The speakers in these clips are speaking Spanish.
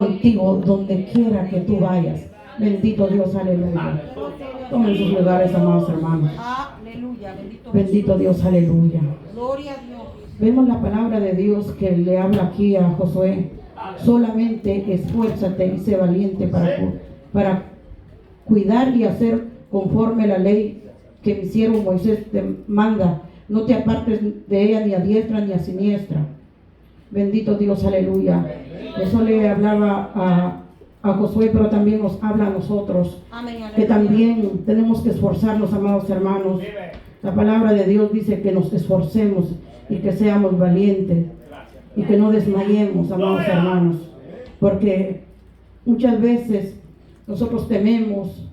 contigo donde quiera que tú vayas. Bendito Dios, aleluya. Tomen sus lugares, amados hermanos. Aleluya, Bendito Dios, aleluya. Gloria a Dios. Vemos la palabra de Dios que le habla aquí a Josué. Solamente esfuérzate y sé valiente para cuidar y hacer conforme la ley que mi siervo Moisés te manda. No te apartes de ella ni a diestra ni a siniestra. Bendito Dios, aleluya. Eso le hablaba a Josué, pero también nos habla a nosotros. Amén, Que también tenemos que esforzarnos, amados hermanos. La palabra de Dios dice que nos esforcemos y que seamos valientes y que no desmayemos, amados hermanos, porque muchas veces nosotros tememos,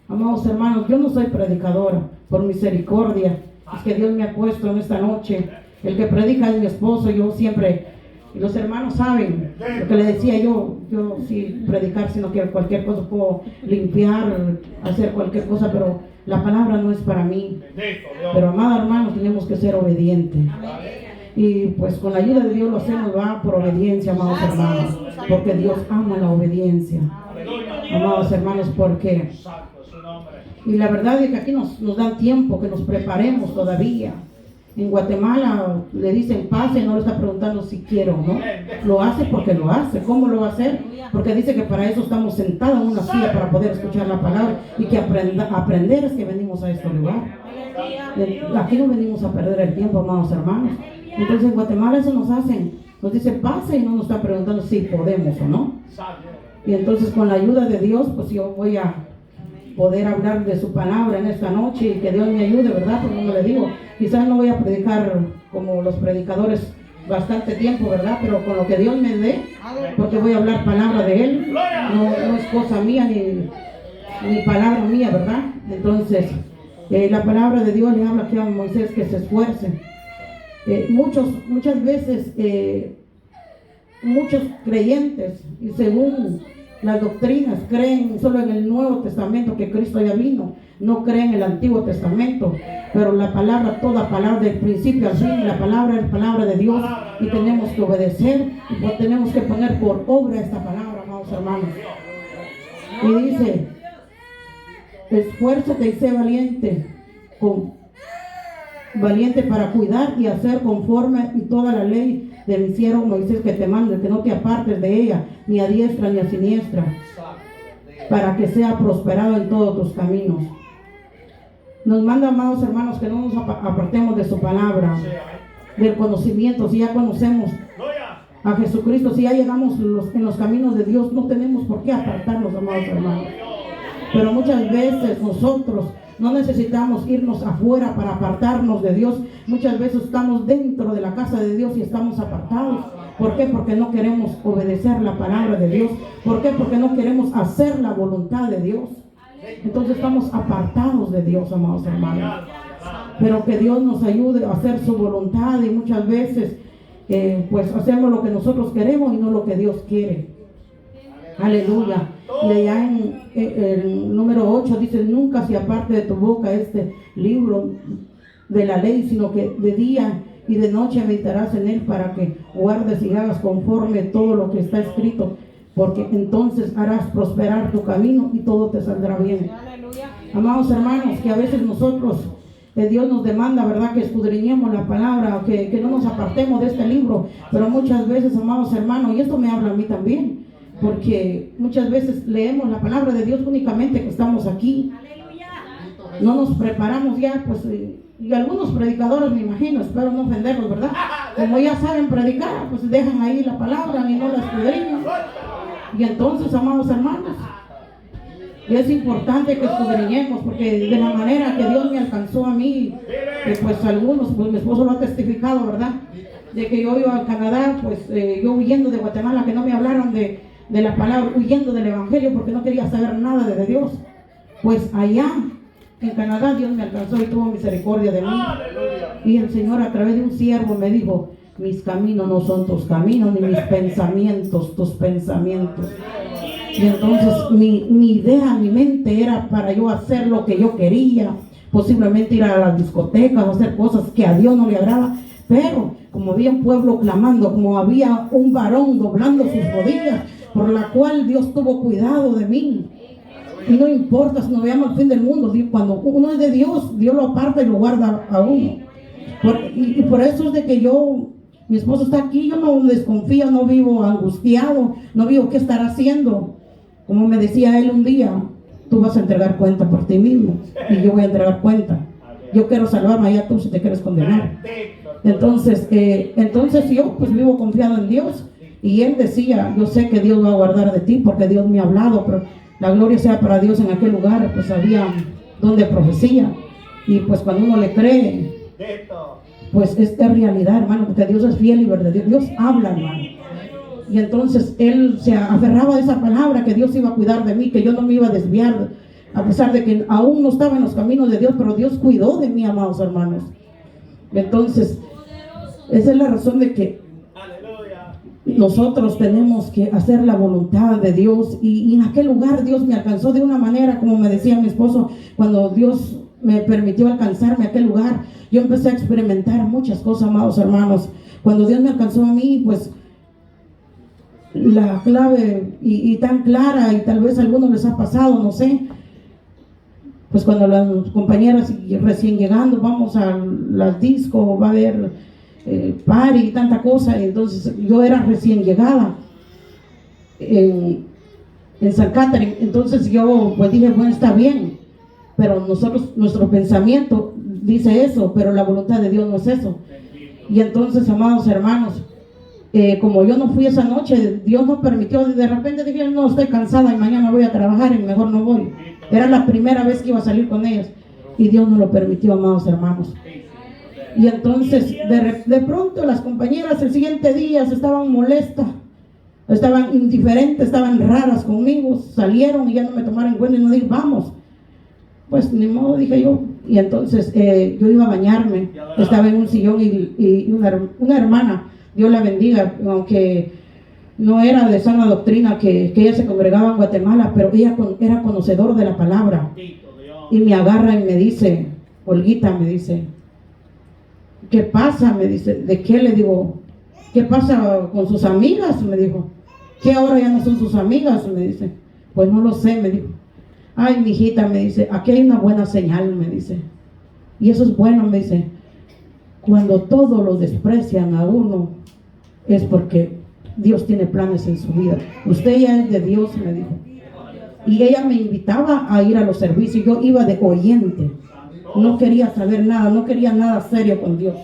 amados hermanos. Yo no soy predicadora, por misericordia, es que Dios me ha puesto en esta noche. El que predica es mi esposo. Yo siempre, y los hermanos saben lo que le decía yo sí predicar, sino que cualquier cosa puedo limpiar, hacer cualquier cosa, pero la palabra no es para mí. Pero amados hermanos, tenemos que ser obedientes. Y pues con la ayuda de Dios lo hacemos, va por obediencia, amados hermanos, porque Dios ama la obediencia, amados hermanos, porque y la verdad es que aquí nos dan tiempo, que nos preparemos todavía. En Guatemala le dicen pase, no le está preguntando si quiero o no. Lo hace porque lo hace. ¿Cómo lo va a hacer? Porque dice que para eso estamos sentados en una silla, para poder escuchar la palabra, y que aprender es que venimos a este lugar. Aquí no venimos a perder el tiempo, amados hermanos. Entonces en Guatemala eso nos hacen, nos dice pase y no nos está preguntando si podemos o no. Y entonces con la ayuda de Dios, pues yo voy a poder hablar de su palabra en esta noche, y que Dios me ayude, ¿verdad? Porque como le digo, quizás no voy a predicar como los predicadores bastante tiempo, ¿verdad? Pero con lo que Dios me dé, porque voy a hablar palabra de Él, no es cosa mía ni palabra mía, ¿verdad? Entonces, la palabra de Dios le habla aquí a Moisés que se esfuerce. Muchas veces, muchos creyentes, y según las doctrinas, creen solo en el Nuevo Testamento, que Cristo ya vino, no creen en el Antiguo Testamento. Pero la palabra, toda palabra del principio al fin, la palabra es palabra de Dios, y tenemos que obedecer, y pues tenemos que poner por obra esta palabra, amados hermanos. Y dice, esfuérzate y sé valiente, valiente para cuidar y hacer conforme y toda la ley de mi siervo Moisés que te mande, que no te apartes de ella, ni a diestra ni a siniestra, para que sea prosperado en todos tus caminos. Nos manda, amados hermanos, que no nos apartemos de su palabra, del conocimiento. Si ya conocemos a Jesucristo, si ya llegamos en los caminos de Dios, no tenemos por qué apartarnos, amados hermanos. Pero muchas veces nosotros no necesitamos irnos afuera para apartarnos de Dios. Muchas veces estamos dentro de la casa de Dios y estamos apartados. ¿Por qué? Porque no queremos obedecer la palabra de Dios. ¿Por qué? Porque no queremos hacer la voluntad de Dios. Entonces estamos apartados de Dios, amados hermanos. Pero que Dios nos ayude a hacer su voluntad, y muchas veces pues hacemos lo que nosotros queremos y no lo que Dios quiere. Aleluya. Y allá en el número 8 dice: nunca se aparte de tu boca este libro de la ley, sino que de día y de noche meditarás en él, para que guardes y hagas conforme todo lo que está escrito, porque entonces harás prosperar tu camino y todo te saldrá bien. Amados hermanos, que a veces nosotros, Dios nos demanda, ¿verdad?, que escudriñemos la palabra, que no nos apartemos de este libro. Pero muchas veces, amados hermanos, y esto me habla a mí también, porque muchas veces leemos la palabra de Dios únicamente que estamos aquí. No nos preparamos ya, pues, y algunos predicadores, me imagino, espero no ofenderlos, ¿verdad? Como ya saben predicar, pues dejan ahí la palabra y no la escudriñan. Y entonces, amados hermanos, es importante que escudriñemos, porque de la manera que Dios me alcanzó a mí, pues algunos, pues mi esposo lo ha testificado, ¿verdad?, de que yo iba a Canadá, pues yo huyendo de Guatemala, que no me hablaron de la palabra, huyendo del evangelio, porque no quería saber nada de Dios. Pues allá en Canadá Dios me alcanzó y tuvo misericordia de mí. Y el Señor, a través de un siervo, me dijo: mis caminos no son tus caminos, ni mis pensamientos tus pensamientos. Y entonces mi idea, mi mente era para yo hacer lo que yo quería, posiblemente ir a las discotecas, hacer cosas que a Dios no le agrada. Pero como había un pueblo clamando, como había un varón doblando sus rodillas, por la cual Dios tuvo cuidado de mí. Y no importa si nos veamos al fin del mundo, cuando uno es de Dios, Dios lo aparta y lo guarda a uno. Y por eso es de que mi esposo está aquí, yo no desconfío, no vivo angustiado, no vivo qué estará haciendo. Como me decía él un día, tú vas a entregar cuenta por ti mismo y yo voy a entregar cuenta. Yo quiero salvarme, allá tú si te quieres condenar. Entonces yo pues vivo confiado en Dios. Y él decía, yo sé que Dios va a guardar de ti porque Dios me ha hablado, pero la gloria sea para Dios. En aquel lugar pues había donde profecía. Y pues cuando uno le cree, pues es realidad, hermano, porque Dios es fiel y verdadero. Dios habla, hermano. Y entonces él se aferraba a esa palabra, que Dios iba a cuidar de mí, que yo no me iba a desviar, a pesar de que aún no estaba en los caminos de Dios, pero Dios cuidó de mí, amados hermanos. Entonces, esa es la razón de que nosotros tenemos que hacer la voluntad de Dios. Y en aquel lugar Dios me alcanzó de una manera, como me decía mi esposo, cuando Dios me permitió alcanzarme a aquel lugar, yo empecé a experimentar muchas cosas, amados hermanos. Cuando Dios me alcanzó a mí, pues la clave y tan clara, y tal vez a algunos les ha pasado, no sé, pues cuando las compañeras recién llegando, vamos a las discos, va a haber party y tanta cosa. Entonces yo era recién llegada en San Catherine. Entonces yo pues dije, bueno, está bien, pero nuestro pensamiento dice eso, pero la voluntad de Dios no es eso. Y entonces, amados hermanos, como yo no fui esa noche, Dios no permitió. De repente dije, no, estoy cansada y mañana voy a trabajar y mejor no voy. Era la primera vez que iba a salir con ellas y Dios no lo permitió, amados hermanos. Y entonces de pronto las compañeras el siguiente día estaban molestas, estaban indiferentes, estaban raras conmigo, salieron y ya no me tomaron en cuenta y no dije, vamos. Pues ni modo, dije yo. Y entonces yo iba a bañarme, estaba en un sillón y una hermana, Dios la bendiga, aunque no era de sana doctrina, que ella se congregaba en Guatemala, pero ella era conocedor de la palabra. Y me agarra y me dice, Olguita, me dice, ¿qué pasa? Me dice, ¿de qué? Le digo, ¿qué pasa con sus amigas? Me dijo, ¿qué ahora ya no son sus amigas? Me dice, pues no lo sé, me dijo. Ay, mijita, me dice, aquí hay una buena señal, me dice. Y eso es bueno, me dice. Cuando todos lo desprecian a uno, es porque Dios tiene planes en su vida. Usted ya es de Dios, me dijo. Y ella me invitaba a ir a los servicios. Yo iba de oyente. No quería saber nada, no quería nada serio con Dios.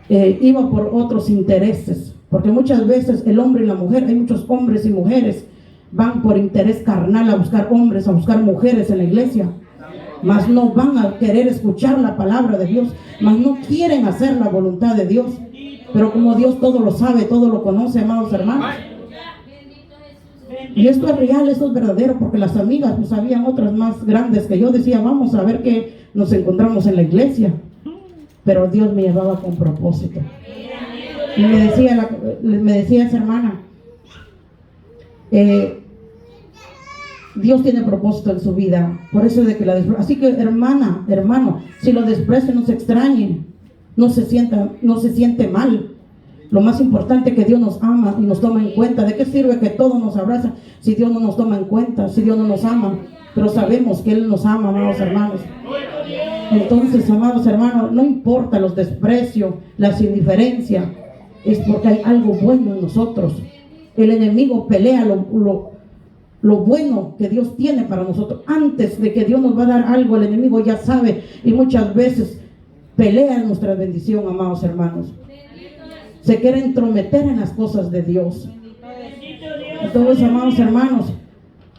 Iba por otros intereses. Porque muchas veces el hombre y la mujer, hay muchos hombres y mujeres, van por interés carnal a buscar hombres, a buscar mujeres en la iglesia. Mas no van a querer escuchar la palabra de Dios, mas no quieren hacer la voluntad de Dios. Pero como Dios todo lo sabe, todo lo conoce, amados hermanos. Y esto es real, esto es verdadero, porque las amigas, pues habían otras más grandes que yo. Decía, vamos a ver que nos encontramos en la iglesia. Pero Dios me llevaba con propósito. Y me decía esa hermana, Dios tiene propósito en su vida. Por eso es de que así que hermano, si lo desprecia, no se extrañe, no se siente mal. Lo más importante es que Dios nos ama y nos toma en cuenta. ¿De qué sirve que todos nos abrazan si Dios no nos toma en cuenta, si Dios no nos ama? Pero sabemos que Él nos ama, amados hermanos. Entonces, amados hermanos, no importa los desprecios, las indiferencias, es porque hay algo bueno en nosotros. El enemigo pelea lo bueno que Dios tiene para nosotros. Antes de que Dios nos va a dar algo, el enemigo ya sabe, y muchas veces pelea en nuestra bendición, amados hermanos. Se quiere entrometer en las cosas de Dios. Entonces, amados hermanos,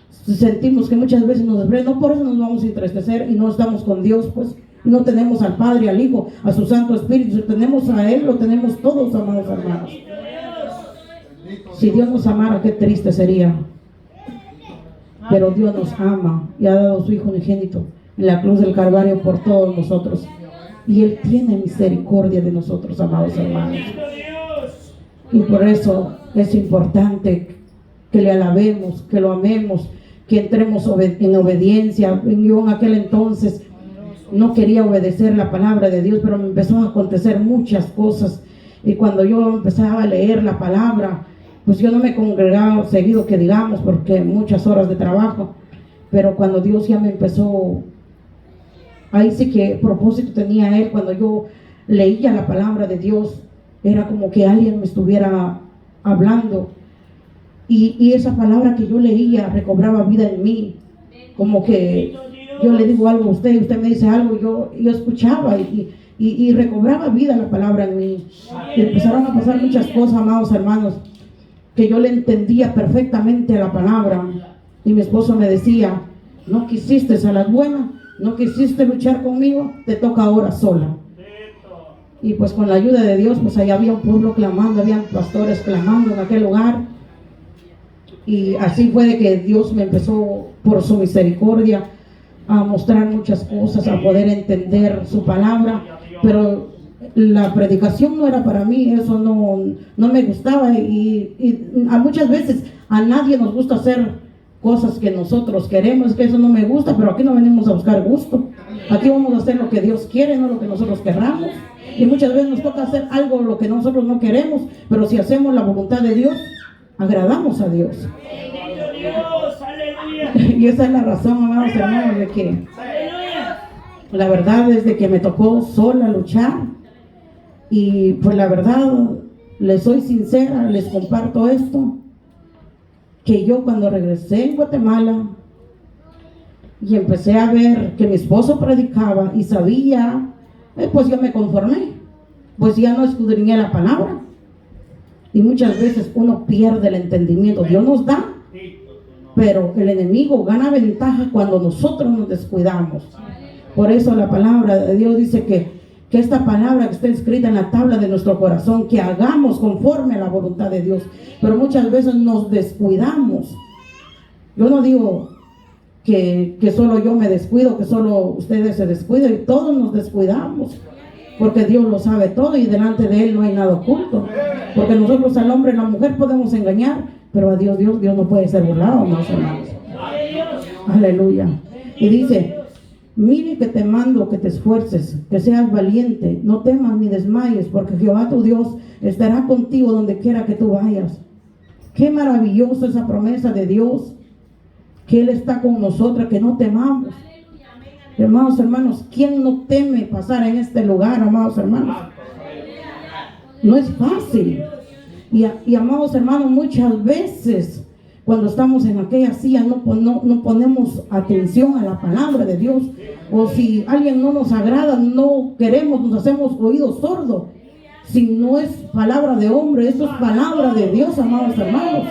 sentimos que muchas veces nos desprecian. No por eso nos vamos a entristecer y no estamos con Dios, pues no tenemos al Padre, al Hijo, a su Santo Espíritu. Si tenemos a Él, lo tenemos todos, amados hermanos. Si Dios nos amara, qué triste sería. Pero Dios nos ama y ha dado a su Hijo unigénito en la cruz del Calvario por todos nosotros. Y Él tiene misericordia de nosotros, amados hermanos. Y por eso es importante que le alabemos, que lo amemos, que entremos en obediencia. Yo en aquel entonces no quería obedecer la palabra de Dios, pero me empezó a acontecer muchas cosas. Y cuando yo empezaba a leer la palabra, pues yo no me congregaba seguido, que digamos, porque muchas horas de trabajo, pero cuando Dios ya me empezó, ahí sí que propósito tenía Él. Cuando yo leía la palabra de Dios, era como que alguien me estuviera hablando, y esa palabra que yo leía recobraba vida en mí. Como que yo le digo algo a usted y usted me dice algo, yo escuchaba y recobraba vida la palabra en mí. Y empezaron a pasar muchas cosas, amados hermanos, que yo le entendía perfectamente a la palabra. Y mi esposo me decía: no quisiste a las buenas, no quisiste luchar conmigo, te toca ahora sola. Y pues con la ayuda de Dios, pues allá había un pueblo clamando, habían pastores clamando en aquel lugar. Y así fue de que Dios me empezó, por su misericordia, a mostrar muchas cosas, a poder entender su palabra. Pero la predicación no era para mí, eso no me gustaba. Y a muchas veces a nadie nos gusta hacer cosas que nosotros queremos, que eso no me gusta, pero aquí no venimos a buscar gusto. Aquí vamos a hacer lo que Dios quiere, no lo que nosotros querramos. Y muchas veces nos toca hacer algo lo que nosotros no queremos, pero si hacemos la voluntad de Dios, agradamos a Dios. Y esa es la razón, amados hermanos, de que la verdad es de que me tocó sola luchar. Y pues la verdad, les soy sincera, les comparto esto, que yo cuando regresé en Guatemala y empecé a ver que mi esposo predicaba y sabía, pues yo me conformé, pues ya no escudriñé la palabra. Y muchas veces uno pierde el entendimiento. Dios nos da, pero el enemigo gana ventaja cuando nosotros nos descuidamos. Por eso la palabra de Dios dice que esta palabra que está escrita en la tabla de nuestro corazón, que hagamos conforme a la voluntad de Dios. Pero muchas veces nos descuidamos. Yo no digo que solo yo me descuido, que solo ustedes se descuidan, y todos nos descuidamos, porque Dios lo sabe todo y delante de Él no hay nada oculto. Porque nosotros al hombre y la mujer podemos engañar, pero a Dios no puede ser burlado, amados hermanos. Aleluya. Y dice: mire que te mando que te esfuerces, que seas valiente, no temas ni desmayes, porque Jehová tu Dios estará contigo donde quiera que tú vayas. Qué maravilloso esa promesa de Dios, que Él está con nosotros, que no temamos. Hermanos, hermanos, ¿quién no teme pasar en este lugar, amados hermanos? No es fácil. Y amados hermanos, muchas veces cuando estamos en aquella silla no ponemos atención a la palabra de Dios. O si alguien no nos agrada, no queremos, nos hacemos oídos sordos. Si no es palabra de hombre, eso es palabra de Dios, amados hermanos.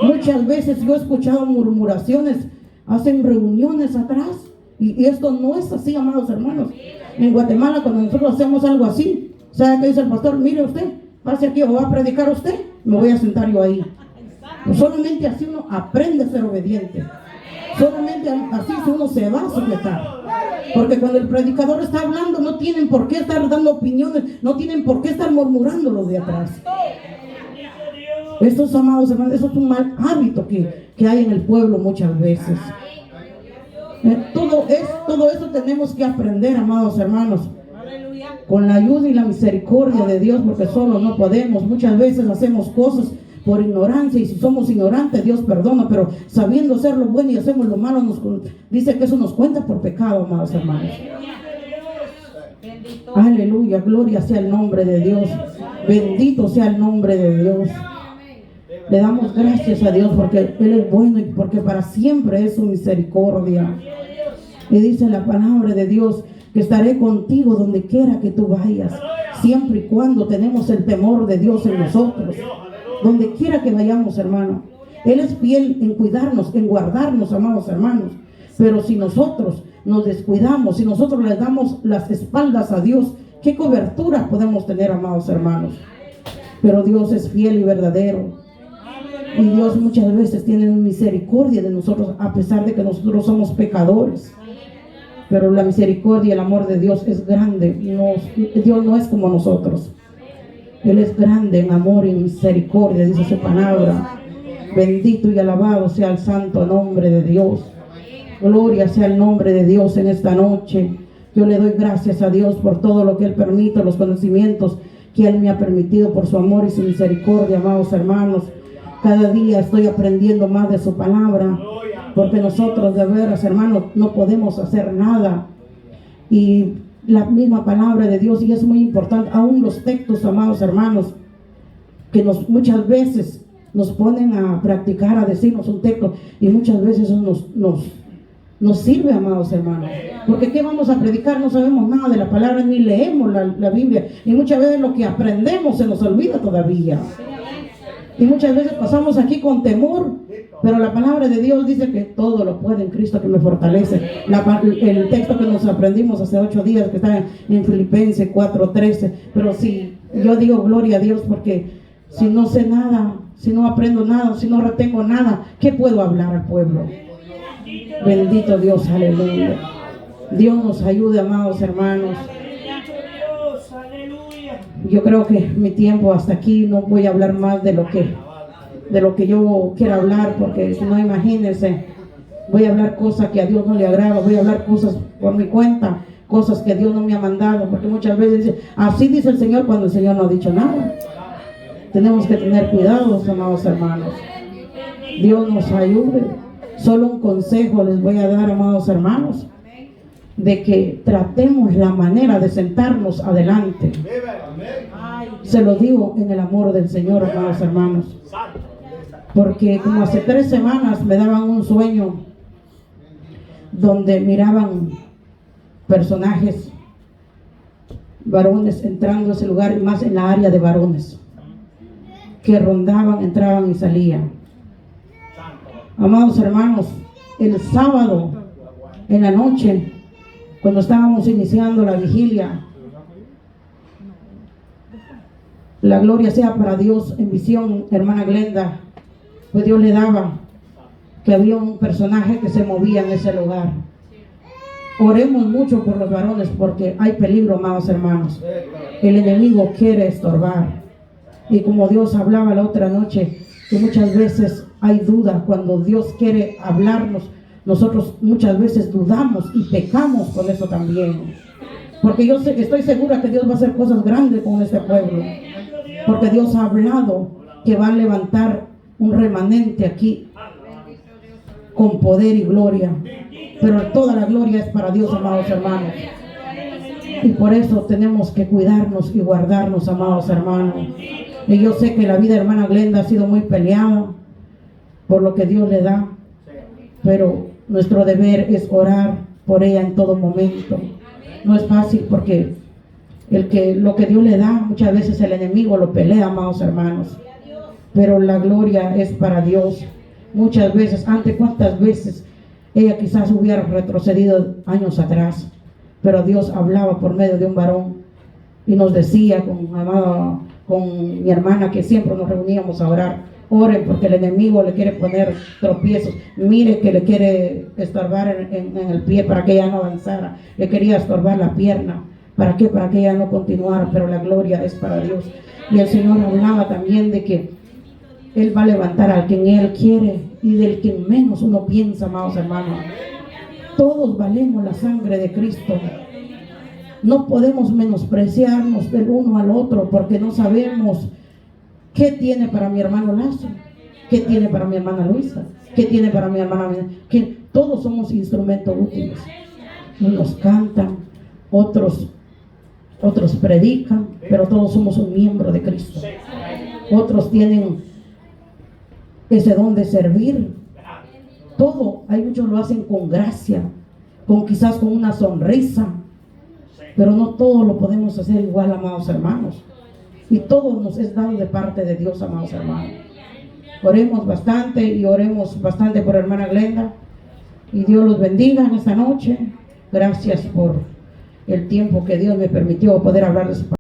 Muchas veces yo he escuchado murmuraciones, hacen reuniones atrás. Y esto no es así, amados hermanos. En Guatemala, cuando nosotros hacemos algo así, ¿sabe qué dice el pastor? Mire usted, pase aquí o va a predicar usted, me voy a sentar yo ahí. Pues solamente así uno aprende a ser obediente. Solamente así uno se va a sujetar. Porque cuando el predicador está hablando, no tienen por qué estar dando opiniones, no tienen por qué estar murmurando los de atrás. Estos, amados hermanos, eso es un mal hábito que hay en el pueblo muchas veces. Todo eso tenemos que aprender, amados hermanos, con la ayuda y la misericordia de Dios, porque solo no podemos. Muchas veces hacemos cosas por ignorancia, y si somos ignorantes, Dios perdona, pero sabiendo hacer lo bueno y hacemos lo malo, dice que eso nos cuenta por pecado, amados hermanos. Aleluya, gloria sea el nombre de Dios, bendito sea el nombre de Dios. Le damos gracias a Dios porque Él es bueno y porque para siempre es su misericordia. Y dice la palabra de Dios que estaré contigo donde quiera que tú vayas, siempre y cuando tenemos el temor de Dios en nosotros. Donde quiera que vayamos, hermano, Él es fiel en cuidarnos, en guardarnos, amados hermanos. Pero si nosotros nos descuidamos, si nosotros le damos las espaldas a Dios, ¿qué cobertura podemos tener, amados hermanos? Pero Dios es fiel y verdadero. Y Dios muchas veces tiene misericordia de nosotros, a pesar de que nosotros somos pecadores. Pero la misericordia y el amor de Dios es grande. Dios no es como nosotros. Él es grande en amor y en misericordia, dice su palabra. Bendito y alabado sea el santo nombre de Dios. Gloria sea el nombre de Dios en esta noche. Yo le doy gracias a Dios por todo lo que Él permite, los conocimientos que Él me ha permitido por su amor y su misericordia, amados hermanos. Cada día estoy aprendiendo más de su palabra, porque nosotros de veras, hermanos, no podemos hacer nada. Y la misma palabra de Dios, y es muy importante, aún los textos, amados hermanos, que muchas veces nos ponen a practicar, a decirnos un texto, y muchas veces eso nos sirve, amados hermanos, porque ¿qué vamos a predicar? No sabemos nada de la palabra, ni leemos la Biblia, y muchas veces lo que aprendemos se nos olvida todavía, y muchas veces pasamos aquí con temor, pero la palabra de Dios dice que todo lo puede en Cristo que me fortalece. El texto que nos aprendimos hace 8 días, que está en Filipenses 4:13, pero si yo digo gloria a Dios, porque si no sé nada, si no aprendo nada, si no retengo nada, ¿qué puedo hablar al pueblo? Bendito Dios, aleluya. Dios nos ayude, amados hermanos. Yo creo que mi tiempo hasta aquí, no voy a hablar más de lo que yo quiero hablar, porque si no, imagínense, voy a hablar cosas que a Dios no le agrada, voy a hablar cosas por mi cuenta, cosas que Dios no me ha mandado, porque muchas veces dice, así dice el Señor, cuando el Señor no ha dicho nada. Tenemos que tener cuidado, amados hermanos. Dios nos ayude. Solo un consejo les voy a dar, amados hermanos, de que tratemos la manera de sentarnos adelante. Se lo digo en el amor del Señor, amados hermanos, porque como hace 3 semanas me daban un sueño donde miraban personajes varones entrando a ese lugar, y más en la área de varones, que rondaban, entraban y salían. Amados hermanos, el sábado en la noche, cuando estábamos iniciando la vigilia, la gloria sea para Dios, en visión, hermana Glenda, pues Dios le daba que había un personaje que se movía en ese lugar. Oremos mucho por los varones, porque hay peligro, amados hermanos. El enemigo quiere estorbar. Y como Dios hablaba la otra noche, que muchas veces hay duda cuando Dios quiere hablarnos. Nosotros muchas veces dudamos y pecamos con eso también. Porque yo estoy segura que Dios va a hacer cosas grandes con este pueblo. Porque Dios ha hablado que va a levantar un remanente aquí con poder y gloria. Pero toda la gloria es para Dios, amados hermanos. Y por eso tenemos que cuidarnos y guardarnos, amados hermanos. Y yo sé que la vida de hermana Glenda ha sido muy peleada por lo que Dios le da, pero nuestro deber es orar por ella en todo momento. No es fácil, porque lo que Dios le da, muchas veces el enemigo lo pelea, amados hermanos, pero la gloria es para Dios. Muchas veces, antes, cuántas veces ella quizás hubiera retrocedido años atrás, pero Dios hablaba por medio de un varón y nos decía con mi hermana, que siempre nos reuníamos a orar: oren, porque el enemigo le quiere poner tropiezos. Mire que le quiere estorbar en el pie para que ella no avanzara, le quería estorbar la pierna. ¿Para qué? Para que ella no continuara, pero la gloria es para Dios. Y el Señor hablaba también de que Él va a levantar al quien Él quiere y del que menos uno piensa, amados hermanos. Todos valemos la sangre de Cristo. No podemos menospreciarnos del uno al otro, porque no sabemos qué tiene para mi hermano Lazo, qué tiene para mi hermana Luisa, qué tiene para mi hermana, que todos somos instrumentos útiles. Unos cantan, otros predican, pero todos somos un miembro de Cristo. Otros tienen ese don de servir. Todo, hay muchos lo hacen con gracia, quizás con una sonrisa, pero no todo lo podemos hacer igual, amados hermanos. Y todo nos es dado de parte de Dios, amados hermanos. Oremos bastante, y oremos bastante por hermana Glenda. Y Dios los bendiga en esta noche. Gracias por el tiempo que Dios me permitió poder hablar de su palabra.